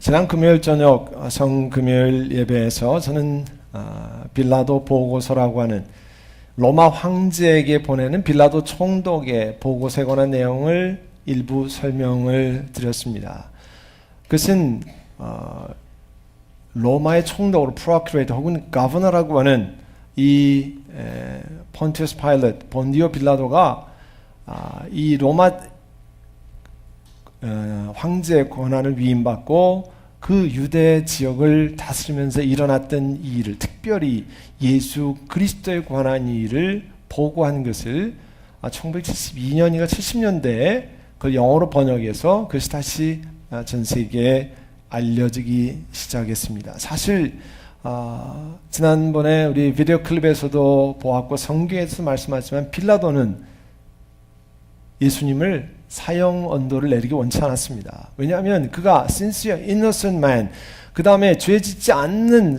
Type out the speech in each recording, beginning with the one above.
지난 금요일 저녁 성금요일 예배에서 저는 빌라도 보고서라고 하는 로마 황제에게 보내는 빌라도 총독의 보고서에 관한 내용을 일부 설명을 드렸습니다. 그것은 로마의 총독으로 프로큐레이터 혹은 가버너라고 하는 이 폰티우스 파일럿 본디오 빌라도가 이 로마 황제의 권한을 위임받고 그 유대 지역을 다스리면서 일어났던 이 일을, 특별히 예수 그리스도의 관한 일을 보고한 것을 1972년인가 70년대에 그 영어로 번역해서 그것이 다시 전 세계에 알려지기 시작했습니다. 사실 지난번에 우리 비디오 클립에서도 보았고 성경에서 말씀하지만 빌라도는 예수님을 사형 언도를 내리기 원치 않았습니다. 왜냐하면 그가 sincere, innocent man, 그 다음에 죄 짓지 않았던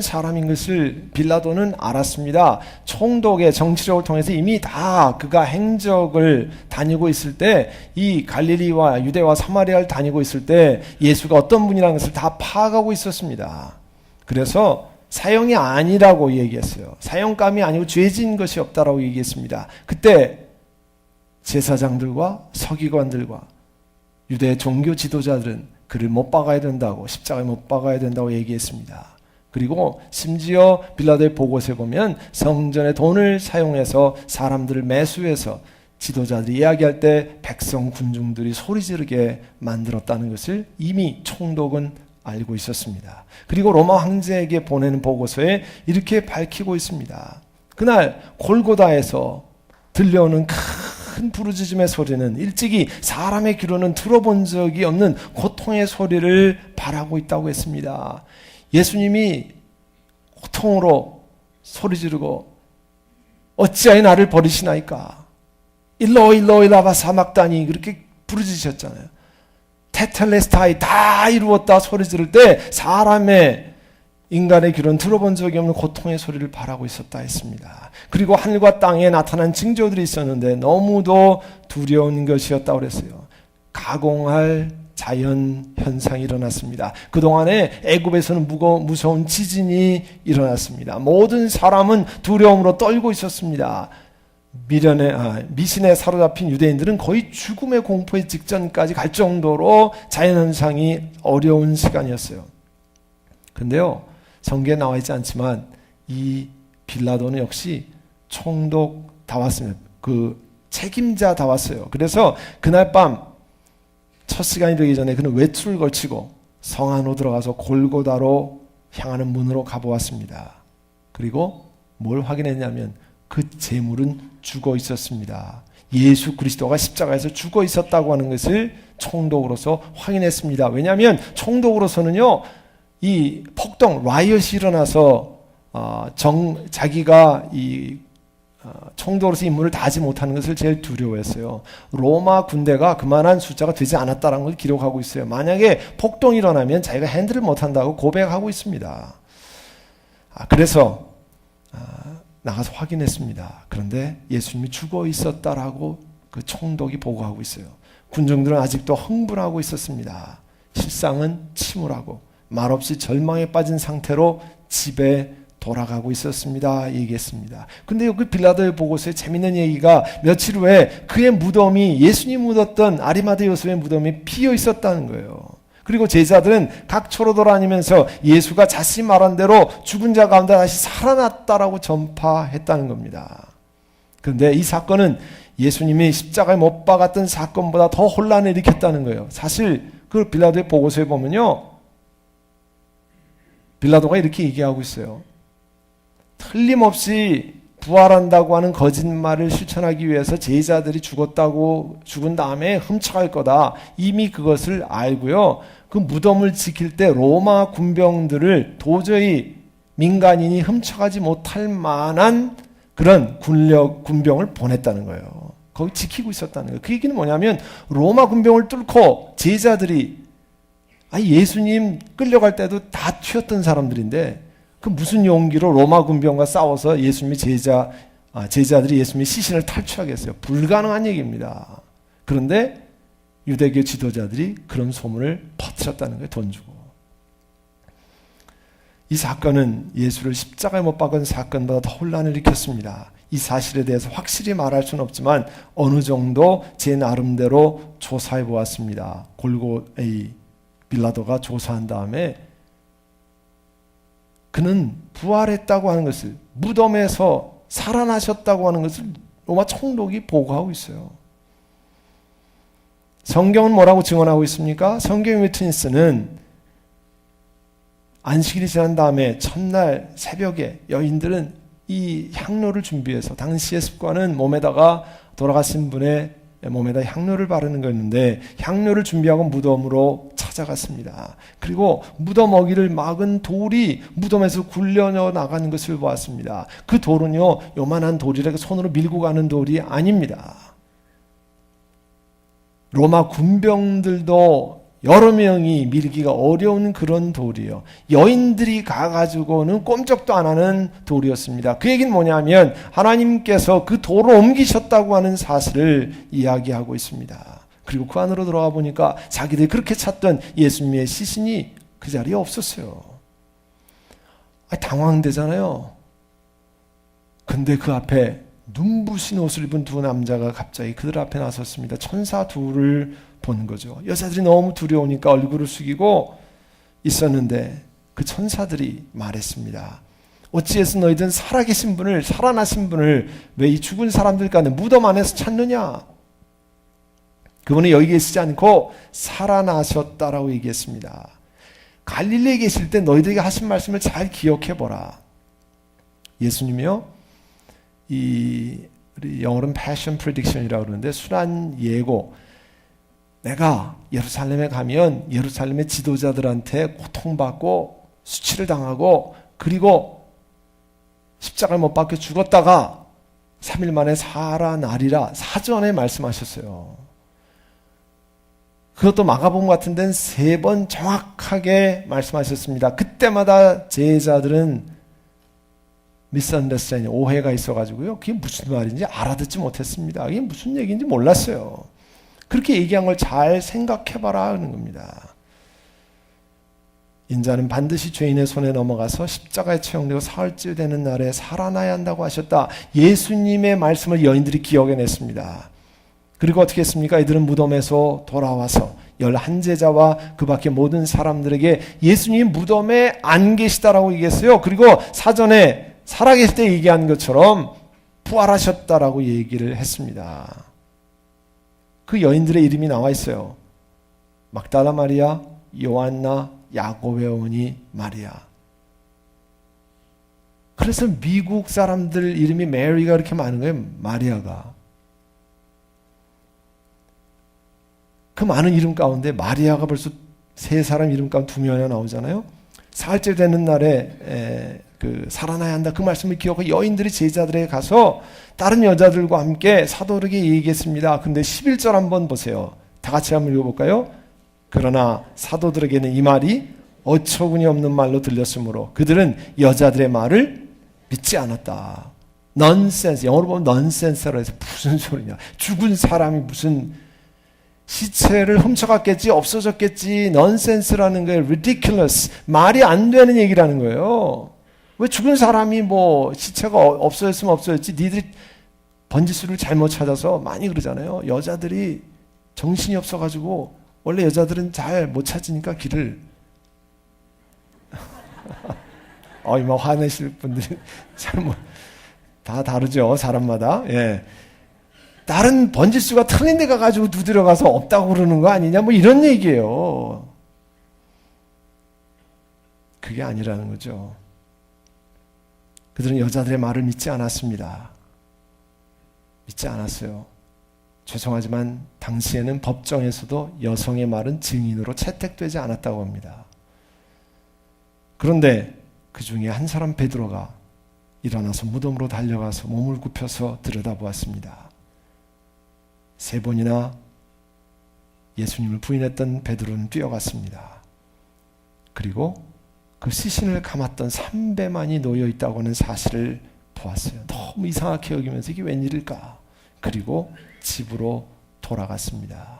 사람인 것을 빌라도는 알았습니다. 총독의 정치력을 통해서 이미 다 그가 행적을 다니고 있을 때, 이 갈릴리와 유대와 사마리아를 다니고 있을 때 예수가 어떤 분이라는 것을 다 파악하고 있었습니다. 그래서 사형이 아니라고 얘기했어요. 사형감이 아니고 죄 지은 것이 없다라고 얘기했습니다. 그때 제사장들과 서기관들과 유대 종교 지도자들은 그를 못 박아야 된다고, 십자가에 못 박아야 된다고 얘기했습니다. 그리고 심지어 빌라도의 보고서에 보면 성전의 돈을 사용해서 사람들을 매수해서 지도자들이 이야기할 때 백성 군중들이 소리 지르게 만들었다는 것을 이미 총독은 알고 있었습니다. 그리고 로마 황제에게 보내는 보고서에 이렇게 밝히고 있습니다. 그날 골고다에서 들려오는 큰 부르짖음의 소리는 일찍이 사람의 귀로는 들어본 적이 없는 고통의 소리를 발하고 있다고 했습니다. 예수님이 고통으로 소리 지르고 어찌하여 나를 버리시나이까, 일로이 라바 사막다니, 그렇게 부르짖으셨잖아요. 테텔레스타이, 다 이루었다 소리 지를 때 사람의 인간의 귀로는 들어본 적이 없는 고통의 소리를 발하고 있었다 했습니다. 그리고 하늘과 땅에 나타난 징조들이 있었는데 너무도 두려운 것이었다고 그랬어요. 가공할 자연 현상이 일어났습니다. 그동안에 애굽에서는 무서운 지진이 일어났습니다. 모든 사람은 두려움으로 떨고 있었습니다. 미신에 사로잡힌 유대인들은 거의 죽음의 공포의 직전까지 갈 정도로 자연현상이 어려운 시간이었어요. 근데요, 성경에 나와 있지 않지만 이 빌라도는 역시 총독다웠습니다. 그 책임자다웠어요. 그래서 그날 밤 첫 시간이 되기 전에 그는 외투를 걸치고 성 안으로 들어가서 골고다로 향하는 문으로 가보았습니다. 그리고 뭘 확인했냐면 그 제물은 죽어 있었습니다. 예수 그리스도가 십자가에서 죽어 있었다고 하는 것을 총독으로서 확인했습니다. 왜냐하면 총독으로서는요, 이 폭동, 라이엇이 일어나서 자기가 총독으로서 임무를 다하지 못하는 것을 제일 두려워했어요. 로마 군대가 그만한 숫자가 되지 않았다는 걸 기록하고 있어요. 만약에 폭동이 일어나면 자기가 핸들을 못한다고 고백하고 있습니다. 그래서 나가서 확인했습니다. 그런데 예수님이 죽어 있었다라고 그 총독이 보고하고 있어요. 군중들은 아직도 흥분하고 있었습니다. 실상은 침울하고 말없이 절망에 빠진 상태로 집에 돌아가고 있었습니다. 얘기했습니다. 근데 그 빌라도의 보고서에 재밌는 얘기가 며칠 후에 그의 무덤이, 예수님 묻었던 아리마대 요셉의 무덤이 비어 있었다는 거예요. 그리고 제자들은 각처로 돌아다니면서 예수가 자신이 말한 대로 죽은 자 가운데 다시 살아났다라고 전파했다는 겁니다. 그런데 이 사건은 예수님이 십자가에 못 박았던 사건보다 더 혼란을 일으켰다는 거예요. 사실 그 빌라도의 보고서에 보면요, 빌라도가 이렇게 얘기하고 있어요. 틀림없이 부활한다고 하는 거짓말을 실천하기 위해서 제자들이 죽은 다음에 훔쳐갈 거다. 이미 그것을 알고요. 그 무덤을 지킬 때 로마 군병들을 도저히 민간인이 훔쳐가지 못할 만한 그런 군병을 보냈다는 거예요. 거기 지키고 있었다는 거예요. 그 얘기는 뭐냐면 로마 군병을 뚫고 제자들이 예수님 끌려갈 때도 다 튀었던 사람들인데 그 무슨 용기로 로마 군병과 싸워서 예수님의 제자들이 예수님의 시신을 탈취하겠어요? 불가능한 얘기입니다. 그런데 유대교 지도자들이 그런 소문을 퍼뜨렸다는 거예요. 돈 주고. 이 사건은 예수를 십자가에 못 박은 사건보다 더 혼란을 일으켰습니다. 이 사실에 대해서 확실히 말할 수는 없지만 어느 정도 제 나름대로 조사해 보았습니다. 빌라도가 조사한 다음에 그는 부활했다고 하는 것을, 무덤에서 살아나셨다고 하는 것을 로마 총독이 보고하고 있어요. 성경은 뭐라고 증언하고 있습니까? 성경 위트니스는 안식일이 지난 다음에 첫날 새벽에 여인들은 이 향료를 준비해서, 당시의 습관은 몸에다가 돌아가신 분의 몸에다 향료를 바르는 거였는데 향료를 준비하고 무덤으로 찾아갔습니다. 그리고 무덤 어기를 막은 돌이 무덤에서 굴려 나가는 것을 보았습니다. 그 돌은요, 요만한 돌이라고 손으로 밀고 가는 돌이 아닙니다. 로마 군병들도 여러 명이 밀기가 어려운 그런 돌이요. 여인들이 가가지고는 꼼짝도 안 하는 돌이었습니다. 그 얘기는 뭐냐면 하나님께서 그 돌을 옮기셨다고 하는 사실을 이야기하고 있습니다. 그리고 그 안으로 들어가 보니까 자기들이 그렇게 찾던 예수님의 시신이 그 자리에 없었어요. 당황되잖아요. 근데 그 앞에 눈부신 옷을 입은 두 남자가 갑자기 그들 앞에 나섰습니다. 천사 둘을 본 거죠. 여자들이 너무 두려우니까 얼굴을 숙이고 있었는데 그 천사들이 말했습니다. 어찌해서 너희들은 살아계신 분을, 살아나신 분을 왜 이 죽은 사람들 가운데 무덤 안에서 찾느냐? 그분은 여기 계시지 않고 살아나셨다라고 얘기했습니다. 갈릴리에 계실 때 너희들에게 하신 말씀을 잘 기억해보라. 예수님이요, 우리 영어로는 passion prediction이라고 그러는데 순환 예고, 내가 예루살렘에 가면 예루살렘의 지도자들한테 고통받고 수치를 당하고 그리고 십자가에 못 박혀 죽었다가 3일 만에 살아나리라 사전에 말씀하셨어요. 그것도 마가복음 같은 데는 3번 정확하게 말씀하셨습니다. 그때마다 제자들은 미스언더스탠딩, 오해가 있어가지고요, 그게 무슨 말인지 알아듣지 못했습니다. 이게 무슨 얘기인지 몰랐어요. 그렇게 얘기한 걸 잘 생각해봐라 하는 겁니다. 인자는 반드시 죄인의 손에 넘어가서 십자가에 채용되고 사흘째 되는 날에 살아나야 한다고 하셨다. 예수님의 말씀을 여인들이 기억해냈습니다. 그리고 어떻게 했습니까? 이들은 무덤에서 돌아와서 11제자와 그 밖에 모든 사람들에게 예수님 무덤에 안 계시다라고 얘기했어요. 그리고 사전에 살아계실 때 얘기한 것처럼 부활하셨다라고 얘기를 했습니다. 그 여인들의 이름이 나와 있어요. 막달라 마리아, 요한나, 야곱의 어머니 마리아. 그래서 미국 사람들 이름이 메리가 그렇게 많은 거예요. 마리아가. 그 많은 이름 가운데 마리아가 벌써 3사람 이름 가운데 2명이나 나오잖아요. 사흘째 되는 날에 살아나야 한다. 그 말씀을 기억하고 여인들이 제자들에게 가서 다른 여자들과 함께 사도에게 얘기했습니다. 근데 11절 한번 보세요. 다 같이 한번 읽어볼까요? 그러나 사도들에게는 이 말이 어처구니 없는 말로 들렸으므로 그들은 여자들의 말을 믿지 않았다. 넌센스, 영어로 보면 넌센스라고 해서 무슨 소리냐. 죽은 사람이 무슨 시체를 훔쳐갔겠지, 없어졌겠지, 넌센스라는 거예요. ridiculous, 말이 안 되는 얘기라는 거예요. 왜 죽은 사람이 뭐 시체가 없어졌으면 없어졌지, 니들이 번지수를 잘못 찾아서 많이 그러잖아요. 여자들이 정신이 없어가지고, 원래 여자들은 잘 못 찾으니까 길을 이마 화내실 분들이 다 다르죠, 사람마다. 예. 다른 번지수가 틀린 데 가가지고 두드려가서 없다고 그러는 거 아니냐, 뭐 이런 얘기예요. 그게 아니라는 거죠. 그들은 여자들의 말을 믿지 않았습니다. 믿지 않았어요. 죄송하지만 당시에는 법정에서도 여성의 말은 증인으로 채택되지 않았다고 합니다. 그런데 그 중에 한 사람 베드로가 일어나서 무덤으로 달려가서 몸을 굽혀서 들여다보았습니다. 3번이나 예수님을 부인했던 베드로는 뛰어갔습니다. 그리고 그 시신을 감았던 3배만이 놓여있다고 하는 사실을 보았어요. 너무 이상하게 여기면서 이게 웬일일까? 그리고 집으로 돌아갔습니다.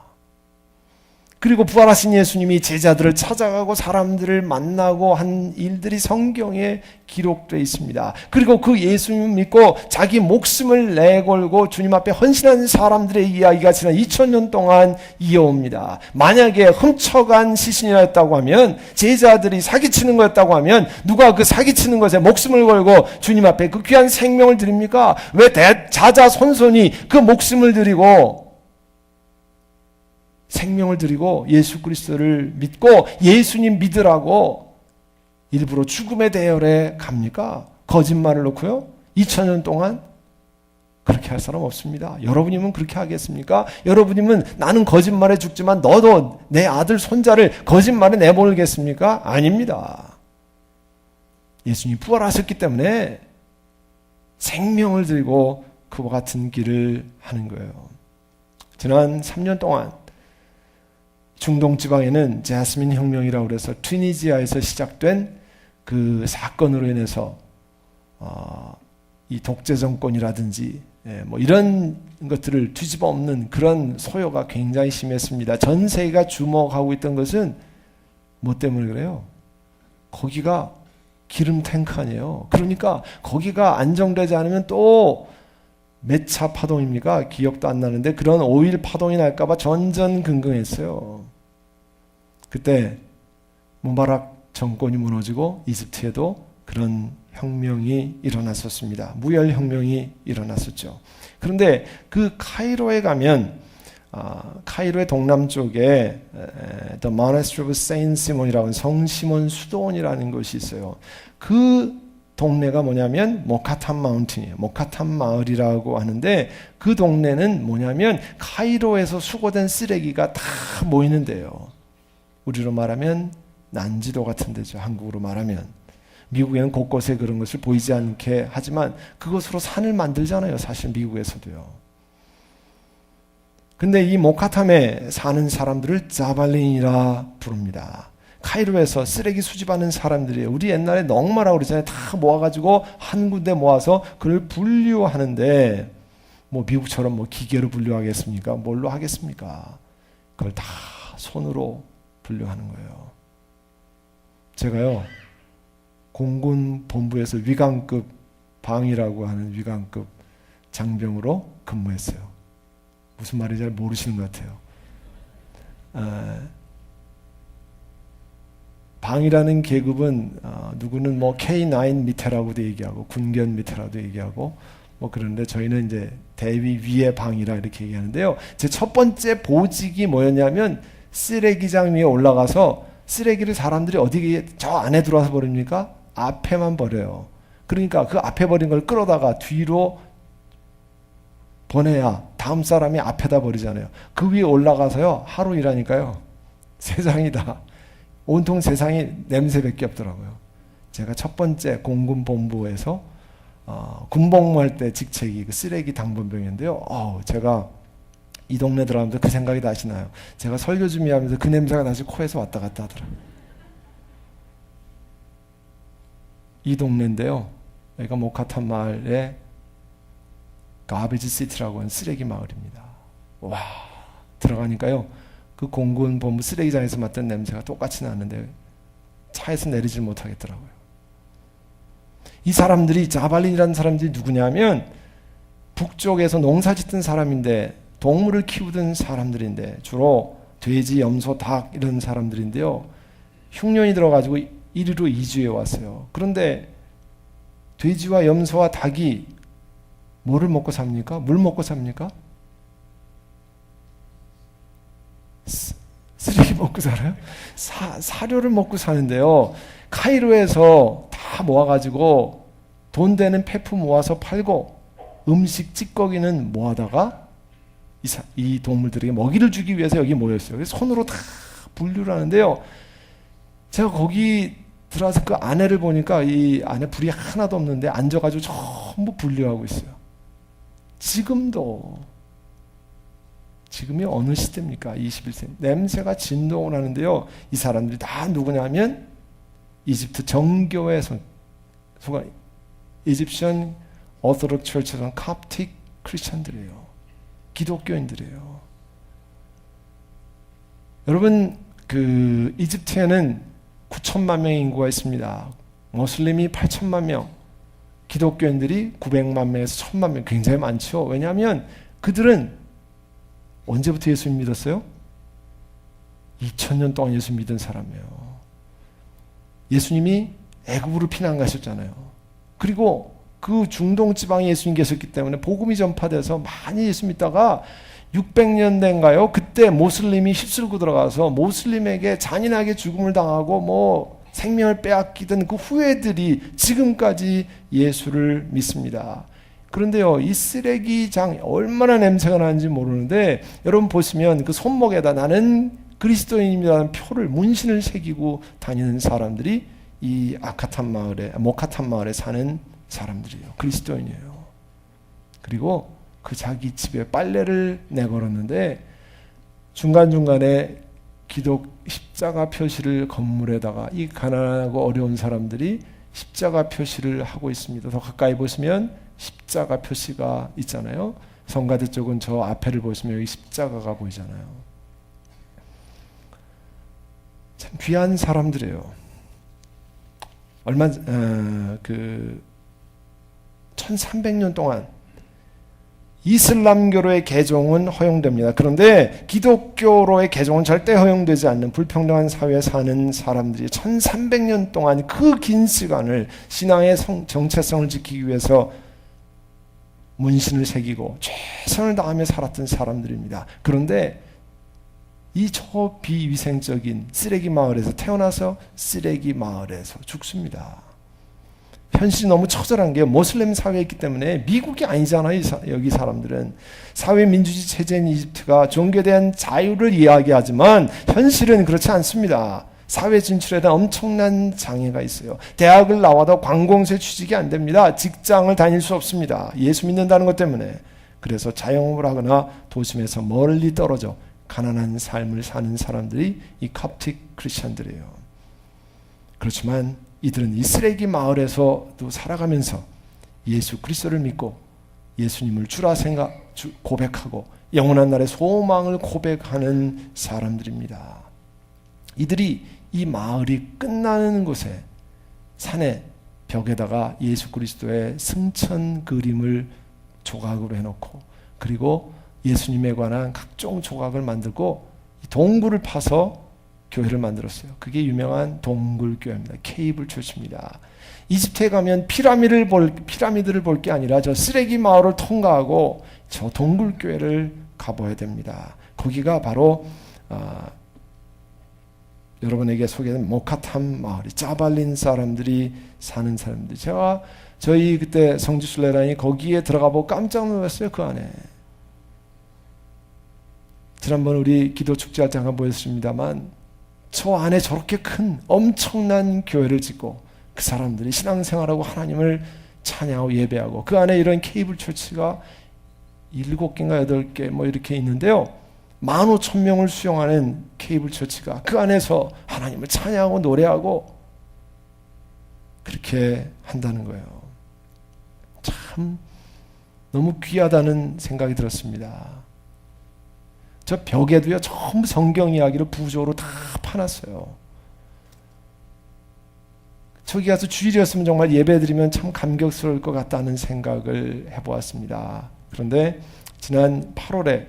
그리고 부활하신 예수님이 제자들을 찾아가고 사람들을 만나고 한 일들이 성경에 기록되어 있습니다. 그리고 그 예수님을 믿고 자기 목숨을 내걸고 주님 앞에 헌신한 사람들의 이야기가 지난 2000년 동안 이어옵니다. 만약에 훔쳐간 시신이었다고 하면, 제자들이 사기치는 거였다고 하면 누가 그 사기치는 것에 목숨을 걸고 주님 앞에 그 귀한 생명을 드립니까? 왜 자자손손이 그 목숨을 드리고 생명을 드리고 예수 그리스도를 믿고 예수님 믿으라고 일부러 죽음의 대열에 갑니까? 거짓말을 놓고요. 2000년 동안 그렇게 할 사람 없습니다. 여러분이면 그렇게 하겠습니까? 여러분이면 나는 거짓말에 죽지만 너도 내 아들 손자를 거짓말에 내보내겠습니까? 아닙니다. 예수님이 부활하셨기 때문에 생명을 들고 그와 같은 길을 하는 거예요. 지난 3년 동안 중동 지방에는 자스민 혁명이라고 그래서 튀니지아에서 시작된 그 사건으로 인해서 이 독재 정권이라든지 뭐 이런 것들을 뒤집어 엎는 그런 소요가 굉장히 심했습니다. 전 세계가 주목하고 있던 것은 뭐 때문에 그래요? 거기가 기름 탱크 아니에요. 그러니까 거기가 안정되지 않으면 또 몇 차 파동입니까? 기억도 안 나는데 그런 오일 파동이 날까봐 전전긍긍했어요. 그때 무바락 정권이 무너지고 이집트에도 그런 혁명이 일어났었습니다. 무혈혁명이 일어났었죠. 그런데 그 카이로에 가면 카이로의 동남쪽에 The Monastery of Saint Simon이라고 하는 성시몬 수도원이라는 것이 있어요. 그 동네가 뭐냐면 모카탐 마운틴이에요. 모카탐 마을이라고 하는데 그 동네는 뭐냐면 카이로에서 수거된 쓰레기가 다 모이는 데요. 우리로 말하면 난지도 같은 데죠. 한국으로 말하면. 미국에는 곳곳에 그런 것을 보이지 않게 하지만 그것으로 산을 만들잖아요. 사실 미국에서도요. 근데 이 모카탐에 사는 사람들을 자발린이라 부릅니다. 카이로에서 쓰레기 수집하는 사람들이에요. 우리 옛날에 넝마라고 그러잖아요. 다 모아가지고 한 군데 모아서 그걸 분류하는데 뭐 미국처럼 뭐 기계로 분류하겠습니까? 뭘로 하겠습니까? 그걸 다 손으로 분류하는 거예요. 제가요 공군 본부에서 위관급 방이라고 하는 위관급 장병으로 근무했어요. 무슨 말인지 잘 모르시는 것 같아요. 방이라는 계급은 누구는 뭐 K9 밑에라고도 얘기하고 군견 밑에라고도 얘기하고 뭐 그런데 저희는 이제 대위 위의 방이라 이렇게 얘기하는데요. 제 첫 번째 보직이 뭐였냐면 쓰레기장 위에 올라가서 쓰레기를 사람들이 어디 저 안에 들어와서 버립니까? 앞에만 버려요. 그러니까 그 앞에 버린 걸 끌어다가 뒤로 보내야 다음 사람이 앞에다 버리잖아요. 그 위에 올라가서요 하루 일하니까요 세상이다. 온통 세상이 냄새밖에 없더라고요. 제가 첫 번째 공군 본부에서 군복무할 때 직책이 그 쓰레기 당번병인데요. 제가 이 동네 들어가면서 그 생각이 다시 나요. 제가 설교 준비하면서 그 냄새가 다시 코에서 왔다 갔다 하더라고요. 이 동네인데요. 여기가 모카탐 마을의 가베지 시티라고 하는 쓰레기 마을입니다. 와, 들어가니까요. 그 공군 본부 쓰레기장에서 맡던 냄새가 똑같이 나는데 차에서 내리질 못하겠더라고요. 이 사람들이 자발린이라는 사람들이 누구냐면 북쪽에서 농사 짓던 사람인데 동물을 키우던 사람들인데 주로 돼지, 염소, 닭 이런 사람들인데요. 흉년이 들어가지고 이리로 이주해 왔어요. 그런데 돼지와 염소와 닭이 뭐를 먹고 삽니까? 물 먹고 삽니까? 쓰레기 먹고 살아요? 사료를 먹고 사는데요. 카이로에서 다 모아가지고 돈 되는 폐프 모아서 팔고 음식 찌꺼기는 모아다가 이 동물들에게 먹이를 주기 위해서 여기 모였어요. 그래서 손으로 다 분류를 하는데요. 제가 거기 들어와서 그 안에를 보니까 이 안에 불이 하나도 없는데 앉아가지고 전부 분류하고 있어요. 지금이 어느 시대입니까? 21세기. 냄새가 진동을 하는데요. 이 사람들이 다 누구냐면 이집트 정교회 소가 이집션 오토록스 처치라는 카프틱 크리스천들이에요. 기독교인들이에요. 여러분, 그 이집트에는 9천만 명의 인구가 있습니다. 모슬림이 8천만 명, 기독교인들이 900만 명에서 1000만 명, 굉장히 많죠. 왜냐하면 그들은 언제부터 예수 믿었어요? 2000년 동안 예수 믿은 사람이에요. 예수님이 애굽으로 피난 가셨잖아요. 그리고 그 중동 지방에 예수님 계셨기 때문에 복음이 전파돼서 많이 예수 믿다가 600년 된가요? 그때 모슬림이 휩쓸고 들어가서 모슬림에게 잔인하게 죽음을 당하고 뭐 생명을 빼앗기던 그 후예들이 지금까지 예수를 믿습니다. 그런데요, 이 쓰레기장 얼마나 냄새가 나는지 모르는데 여러분 보시면 그 손목에다 나는 그리스도인이라는 표를 문신을 새기고 다니는 사람들이 이 아카탄 마을에, 모카탄 마을에 사는 사람들이에요. 그리스도인이에요. 그리고 그 자기 집에 빨래를 내걸었는데 중간중간에 십자가 표시를 건물에다가 이 가난하고 어려운 사람들이 십자가 표시를 하고 있습니다. 더 가까이 보시면 십자가 표시가 있잖아요. 성가대 쪽은 저 앞에를 보시면 여기 십자가가 보이잖아요. 참 귀한 사람들이에요. 1300년 동안 이슬람교로의 개종은 허용됩니다. 그런데 기독교로의 개종은 절대 허용되지 않는 불평등한 사회에 사는 사람들이 1300년 동안 그 긴 시간을 신앙의 정체성을 지키기 위해서 문신을 새기고 최선을 다하며 살았던 사람들입니다. 그런데 이 초비위생적인 쓰레기 마을에서 태어나서 쓰레기 마을에서 죽습니다. 현실이 너무 처절한 게 모슬림 사회에 있기 때문에 미국이 아니잖아요. 여기 사람들은 사회민주주의 체제인 이집트가 종교에 대한 자유를 이야기하지만 현실은 그렇지 않습니다. 사회 진출에 대한 엄청난 장애가 있어요. 대학을 나와도 관공서에 취직이 안 됩니다. 직장을 다닐 수 없습니다. 예수 믿는다는 것 때문에. 그래서 자영업을 하거나 도심에서 멀리 떨어져 가난한 삶을 사는 사람들이 이 콥틱 크리스천들이에요. 그렇지만 이들은 이 쓰레기 마을에서도 살아가면서 예수 그리스도를 믿고 예수님을 주라 고백하고 영원한 날의 소망을 고백하는 사람들입니다. 이들이 이 마을이 끝나는 곳에 산의 벽에다가 예수 그리스도의 승천 그림을 조각으로 해놓고 그리고 예수님에 관한 각종 조각을 만들고 동굴을 파서 교회를 만들었어요. 그게 유명한 동굴교회입니다. 케이블 철치입니다. 이집트에 가면 피라미드를 볼 게 아니라 저 쓰레기 마을을 통과하고 저 동굴교회를 가봐야 됩니다. 거기가 바로 여러분에게 소개된 모카탐 마을이 짜발린 사람들이 사는 사람들. 저희 그때 성지순례단이 거기에 들어가 보고 깜짝 놀랐어요. 그 안에. 지난번 우리 기도 축제할 때 한번 보였습니다만 저 안에 저렇게 큰 엄청난 교회를 짓고 그 사람들이 신앙생활하고 하나님을 찬양하고 예배하고 그 안에 이런 케이블 철치가 7개인가 8개 뭐 이렇게 있는데요. 15,000명을 수용하는 케이블 철치가 그 안에서 하나님을 찬양하고 노래하고 그렇게 한다는 거예요. 참 너무 귀하다는 생각이 들었습니다. 저 벽에도요 전부 성경 이야기를 부조로 다 파놨어요. 저기 가서 주일이었으면 정말 예배드리면 참 감격스러울 것 같다는 생각을 해보았습니다. 그런데 지난 8월에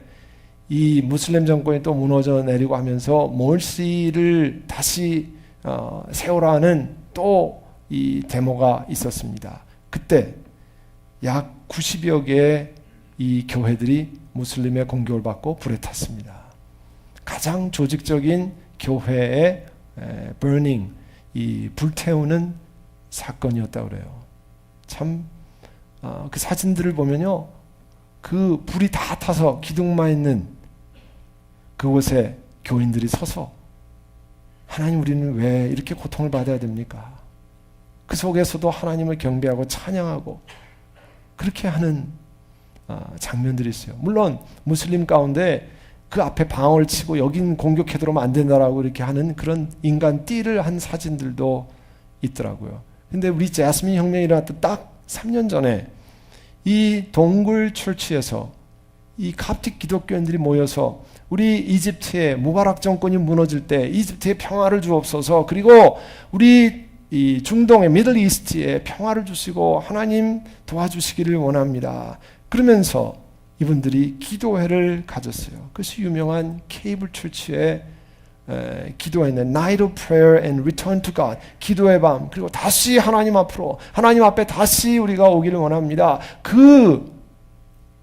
이 무슬림 정권이 또 무너져 내리고 하면서 몰시를 다시 세우라는 또 이 데모가 있었습니다. 그때 약 90여 개의 이 교회들이 무슬림의 공격을 받고 불에 탔습니다. 가장 조직적인 교회의 burning, 이 불태우는 사건이었다고 그래요. 참, 그 사진들을 보면요. 그 불이 다 타서 기둥만 있는 그곳에 교인들이 서서 하나님 우리는 왜 이렇게 고통을 받아야 됩니까? 그 속에서도 하나님을 경배하고 찬양하고 그렇게 하는 장면들이 있어요. 물론 무슬림 가운데 그 앞에 방어를 치고 여긴 공격해 들어오면 안 된다라고 이렇게 하는 그런 인간 띠를 한 사진들도 있더라고요. 근데 우리 자스민 혁명이 일어났던 딱 3년 전에 이 동굴 철치에서 이 갑틱 기독교인들이 모여서 우리 이집트의 무바락 정권이 무너질 때 이집트의 평화를 주옵소서, 그리고 우리 이 중동의 미들 이스트에 평화를 주시고 하나님 도와주시기를 원합니다. 그러면서 이분들이 기도회를 가졌어요. 그것이 유명한 케이블 철치의 기도회는 Night of Prayer and Return to God, 기도의 밤, 그리고 다시 하나님 앞으로, 하나님 앞에 다시 우리가 오기를 원합니다. 그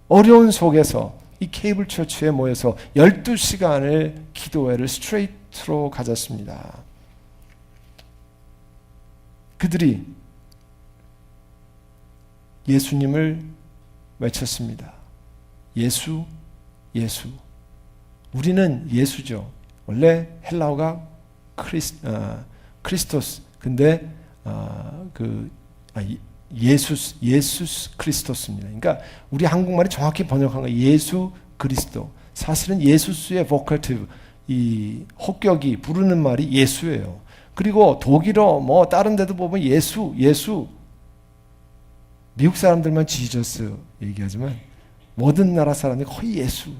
어려운 속에서 이 케이블 철치에 모여서 12시간을 기도회를 스트레이트로 가졌습니다. 그들이 예수님을 외쳤습니다. 예수, 예수. 우리는 예수죠. 원래 헬라어가 크리스토스. 근데 예수스 크리스토스입니다. 그러니까 우리 한국말이 정확히 번역한 거 예수 그리스도. 사실은 예수스의 보컬티브, 이 혹격이 부르는 말이 예수예요. 그리고 독일어 뭐 다른 데도 보면 예수. 미국 사람들만 지저스 얘기하지만 모든 나라 사람들이 거의 예수.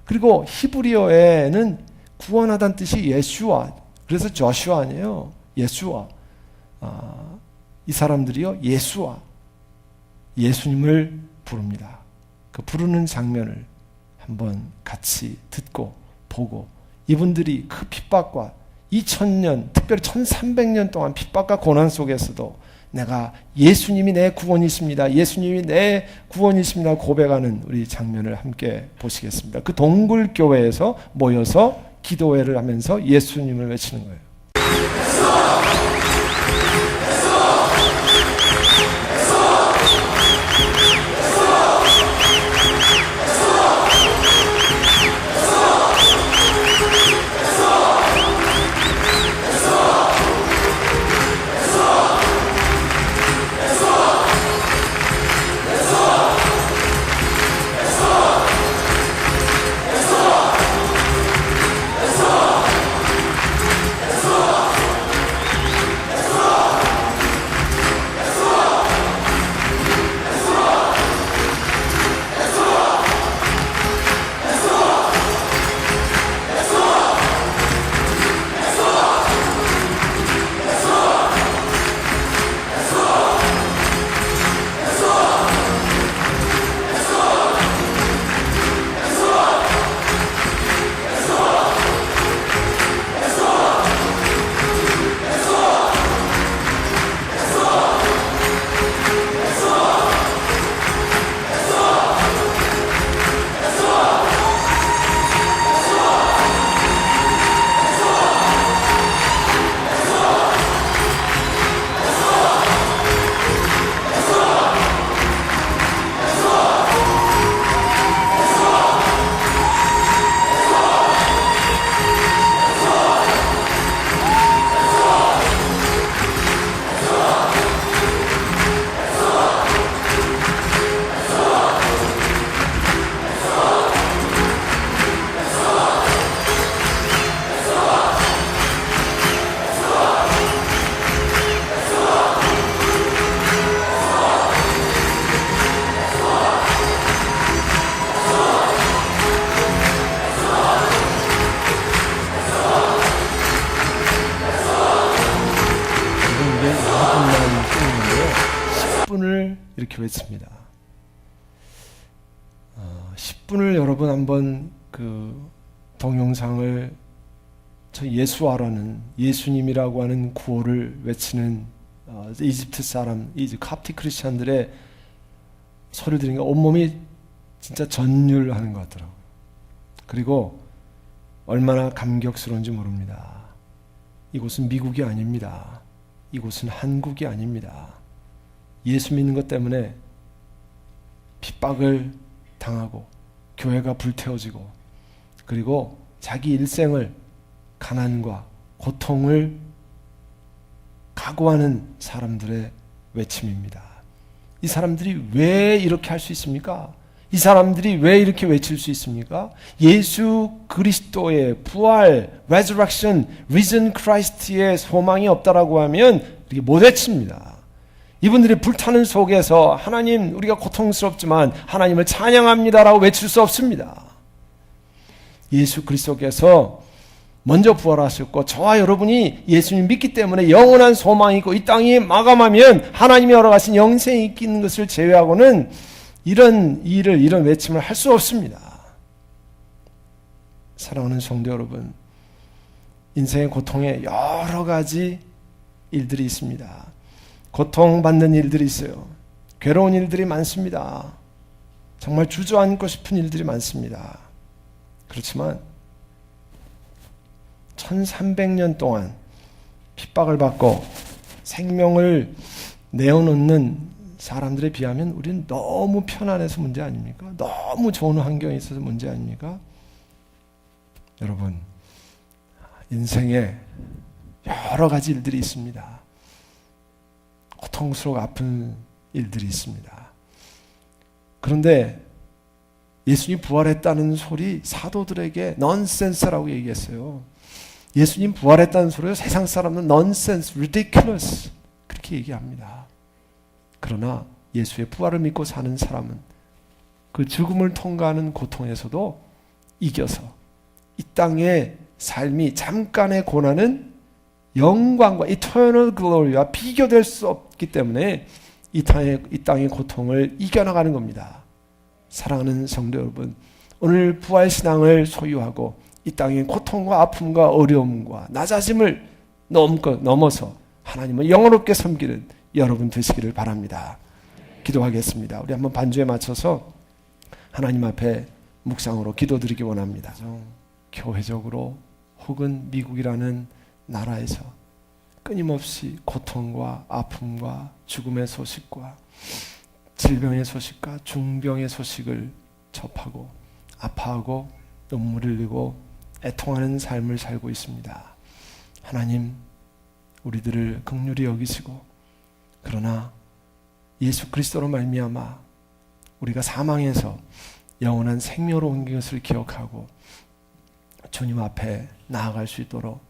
그리고 히브리어에는 구원하다는 뜻이 예슈아. 그래서 조슈아 아니에요. 예수아. 이 사람들이요, 예수아, 예수님을 부릅니다. 그 부르는 장면을 한번 같이 듣고 보고, 이분들이 그 핍박과 2000년, 특별히 1300년 동안 핍박과 고난 속에서도 내가 예수님이 내 구원이십니다, 예수님이 내 구원이십니다 고백하는 우리 장면을 함께 보시겠습니다. 그 동굴교회에서 모여서 기도회를 하면서 예수님을 외치는 거예요. 이렇게 외칩니다. 10분을 여러분 한번 그 동영상을 저 예수아라는 예수님이라고 하는 구호를 외치는 이집트 사람, 이제 카프틱 크리스찬들의 소리를 들으니까 온몸이 진짜 전율하는 것 같더라고요. 그리고 얼마나 감격스러운지 모릅니다. 이곳은 미국이 아닙니다. 이곳은 한국이 아닙니다. 예수 믿는 것 때문에 핍박을 당하고 교회가 불태워지고 그리고 자기 일생을 가난과 고통을 각오하는 사람들의 외침입니다. 이 사람들이 왜 이렇게 할 수 있습니까? 이 사람들이 왜 이렇게 외칠 수 있습니까? 예수 그리스도의 부활, resurrection, risen Christ의 소망이 없다라고 하면 이렇게 못 외칩니다. 이분들이 불타는 속에서 하나님 우리가 고통스럽지만 하나님을 찬양합니다라고 외칠 수 없습니다. 예수 그리스도께서 먼저 부활하셨고 저와 여러분이 예수님 믿기 때문에 영원한 소망이 있고 이 땅이 마감하면 하나님이 허락하신 영생이 있는 것을 제외하고는 이런 일을, 이런 외침을 할 수 없습니다. 사랑하는 성도 여러분, 인생의 고통에 여러 가지 일들이 있습니다. 고통받는 일들이 있어요. 괴로운 일들이 많습니다. 정말 주저앉고 싶은 일들이 많습니다. 그렇지만 1300년 동안 핍박을 받고 생명을 내어놓는 사람들에 비하면 우리는 너무 편안해서 문제 아닙니까? 너무 좋은 환경에 있어서 문제 아닙니까? 여러분, 인생에 여러 가지 일들이 있습니다. 고통스럽고 아픈 일들이 있습니다. 그런데 예수님 부활했다는 소리 사도들에게 넌센스라고 얘기했어요. 예수님 부활했다는 소리를 세상 사람은 nonsense, ridiculous 그렇게 얘기합니다. 그러나 예수의 부활을 믿고 사는 사람은 그 죽음을 통과하는 고통에서도 이겨서 이 땅의 삶이 잠깐의 고난은 영광과 eternal glory와 비교될 수 없기 때문에 이 땅의 고통을 이겨나가는 겁니다. 사랑하는 성도 여러분, 오늘 부활신앙을 소유하고 이 땅의 고통과 아픔과 어려움과 낮아짐을 넘어서 하나님을 영원롭게 섬기는 여러분 되시기를 바랍니다. 기도하겠습니다. 우리 한번 반주에 맞춰서 하나님 앞에 묵상으로 기도드리기 원합니다. 교회적으로 혹은 미국이라는 나라에서 끊임없이 고통과 아픔과 죽음의 소식과 질병의 소식과 중병의 소식을 접하고 아파하고 눈물을 흘리고 애통하는 삶을 살고 있습니다. 하나님, 우리들을 긍휼히 여기시고 그러나 예수 그리스도로 말미암아 우리가 사망에서 영원한 생명으로 옮긴 것을 기억하고 주님 앞에 나아갈 수 있도록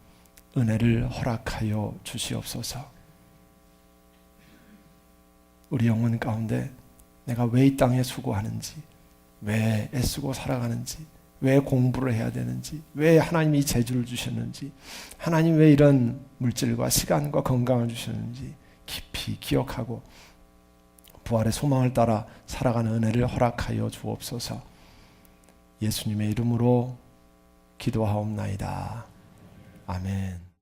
은혜를 허락하여 주시옵소서. 우리 영혼 가운데 내가 왜 이 땅에 수고하는지, 왜 애쓰고 살아가는지, 왜 공부를 해야 되는지, 왜 하나님이 이 재주를 주셨는지, 하나님 왜 이런 물질과 시간과 건강을 주셨는지 깊이 기억하고 부활의 소망을 따라 살아가는 은혜를 허락하여 주옵소서. 예수님의 이름으로 기도하옵나이다. 아멘.